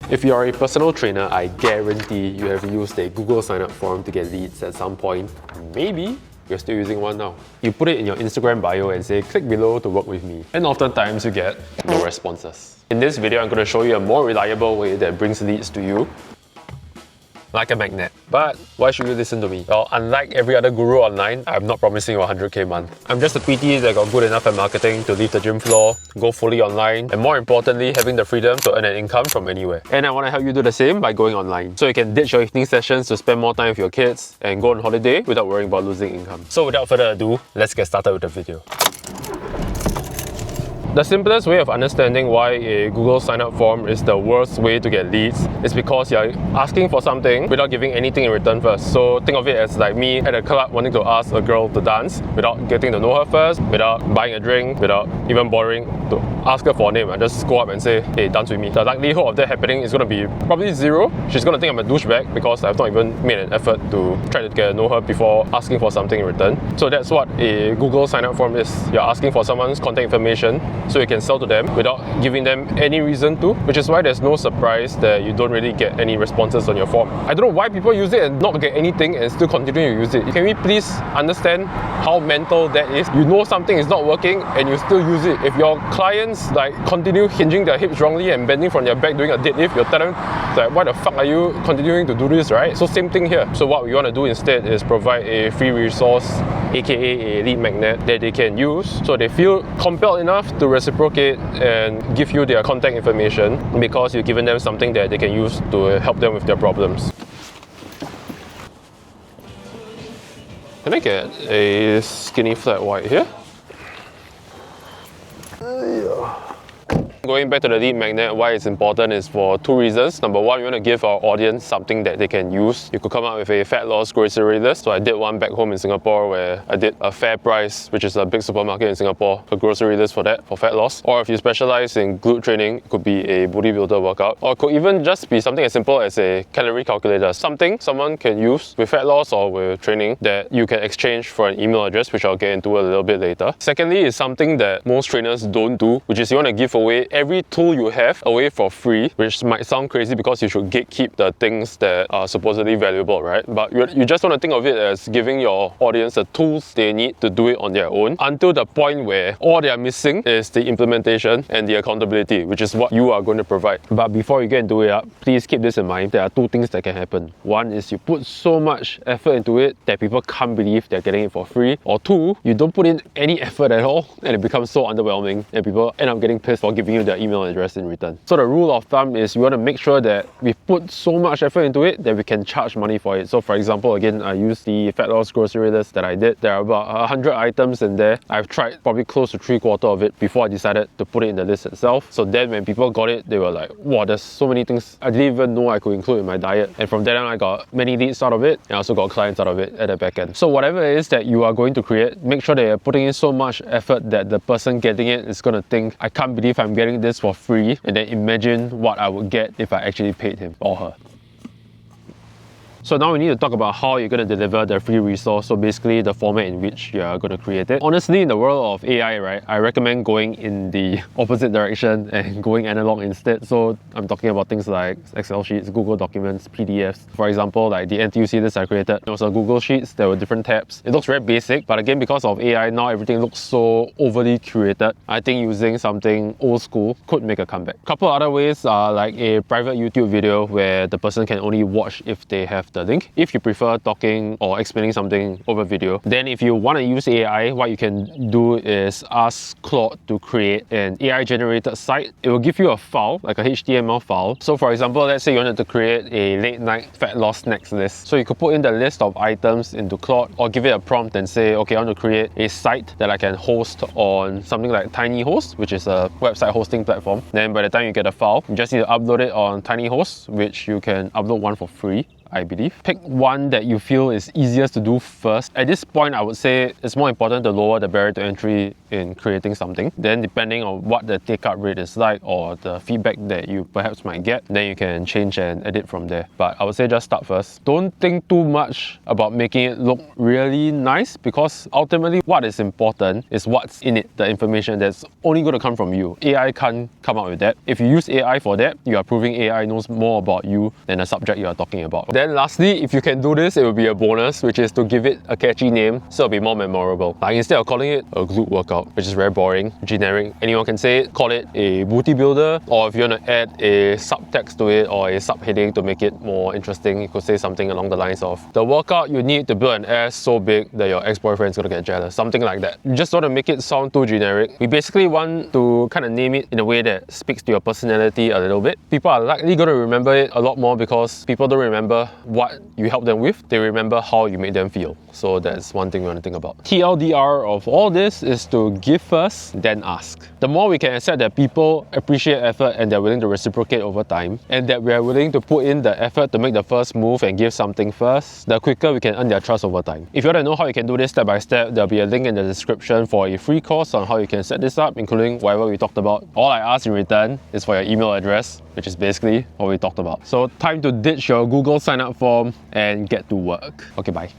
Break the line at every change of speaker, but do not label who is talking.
If you are a personal trainer, I guarantee you have used a Google sign-up form to get leads at some point. Maybe you're still using one now. You put it in your Instagram bio and say, click below to work with me. And oftentimes you get no responses. In this video, I'm going to show you a more reliable way that brings leads to you like a magnet. But why should you listen to me? Well, unlike every other guru online, I'm not promising you a 100k a month. I'm just a PT that got good enough at marketing to leave the gym floor, go fully online, and more importantly, having the freedom to earn an income from anywhere. And I want to help you do the same by going online. So you can ditch your evening sessions to spend more time with your kids and go on holiday without worrying about losing income. So without further ado, let's get started with the video. The simplest way of understanding why a Google sign-up form is the worst way to get leads is because you're asking for something without giving anything in return first. So think of it as like me at a club wanting to ask a girl to dance without getting to know her first, without buying a drink, without even bothering to ask her for a name. I just go up and say, hey, dance with me. The likelihood of that happening is going to be probably zero. She's going to think I'm a douchebag because I've not even made an effort to try to get to know her before asking for something in return. So that's what a Google sign-up form is. You're asking for someone's contact information so you can sell to them without giving them any reason to, which is why there's no surprise that you don't really get any responses on your form. I don't know why people use it and not get anything and still continue to use it. Can we please understand how mental that is? You know something is not working and you still use it. If your clients like continue hinging their hips wrongly and bending from their back doing a deadlift, you're telling them like, why the fuck are you continuing to do this, right? So same thing here. So what we want to do instead is provide a free resource, aka a lead magnet, that they can use so they feel compelled enough to reciprocate and give you their contact information because you've given them something that they can use to help them with their problems. Can I get a skinny flat white here? Going back to the lead magnet, why it's important is for two reasons. Number one, we want to give our audience something that they can use. You could come up with a fat loss grocery list. So I did one back home in Singapore where I did a Fair Price, which is a big supermarket in Singapore, a grocery list for that, for fat loss. Or if you specialize in glute training, it could be a bodybuilder workout. Or it could even just be something as simple as a calorie calculator. Something someone can use with fat loss or with training that you can exchange for an email address, which I'll get into a little bit later. Secondly is something that most trainers don't do, which is you want to give away every tool you have away for free, which might sound crazy because you should gatekeep the things that are supposedly valuable, right? But you just want to think of it as giving your audience the tools they need to do it on their own until the point where all they are missing is the implementation and the accountability, which is what you are going to provide. But before you get into it up, please keep this in mind. There are two things that can happen. One is you put so much effort into it that people can't believe they're getting it for free. Or two, you don't put in any effort at all and it becomes so underwhelming and people end up getting pissed for giving you their email address in return. So the rule of thumb is you want to make sure that we put so much effort into it that we can charge money for it. So for example, again, I used the fat loss grocery list that I did. There are about 100 items in there. I've tried probably close to 3/4 of it before I decided to put it in the list itself. So then when people got it, they were like, wow, there's so many things I didn't even know I could include in my diet. And from then on, I got many leads out of it and I also got clients out of it at the back end. So whatever it is that you are going to create, make sure that you're putting in so much effort that the person getting it is going to think, I can't believe I'm getting this for free, and then imagine what I would get if I actually paid him or her. So now we need to talk about how you're going to deliver the free resource, so basically the format in which you're going to create it. Honestly, in the world of AI, right, I recommend going in the opposite direction and going analog instead. So I'm talking about things like Excel sheets, Google documents, PDFs. For example, like the NTUC list I created, it was a Google Sheets, there were different tabs. It looks very basic, but again, because of AI, now everything looks so overly curated. I think using something old school could make a comeback. A couple other ways are like a private YouTube video where the person can only watch if they have the link. If you prefer talking or explaining something over video, then if you want to use AI, what you can do is ask Claude to create an AI generated site. It will give you a file, like a HTML file. So for example, let's say you wanted to create a late night fat loss snacks list. So you could put in the list of items into Claude or give it a prompt and say, okay, I want to create a site that I can host on something like TinyHost, which is a website hosting platform. Then by the time you get a file, you just need to upload it on TinyHost, which you can upload one for free. I believe. Pick one that you feel is easiest to do first. At this point, I would say it's more important to lower the barrier to entry in creating something. Then depending on what the take-up rate is like or the feedback that you perhaps might get, then you can change and edit from there. But I would say just start first. Don't think too much about making it look really nice, because ultimately what is important is what's in it, the information that's only going to come from you. AI can't come up with that. If you use AI for that, you are proving AI knows more about you than the subject you are talking about. Then lastly, if you can do this, it will be a bonus, which is to give it a catchy name so it'll be more memorable. Like instead of calling it a glute workout, which is very boring, generic, anyone can say it, call it a booty builder. Or if you want to add a subtext to it or a subheading to make it more interesting, you could say something along the lines of, the workout you need to build an ass so big that your ex-boyfriend's gonna get jealous. Something like that. You just want to make it sound too generic. We basically want to kind of name it in a way that speaks to your personality a little bit. People are likely going to remember it a lot more because people don't remember what you helped them with, they remember how you made them feel. So that's one thing we want to think about. TLDR of all this is to give first, then ask. The more we can accept that people appreciate effort and they're willing to reciprocate over time, and that we are willing to put in the effort to make the first move and give something first, the quicker we can earn their trust over time. If you want to know how you can do this step by step, there'll be a link in the description for a free course on how you can set this up, including whatever we talked about. All I ask in return is for your email address, which is basically what we talked about. So time to ditch your Google sign up form and get to work. Okay, bye.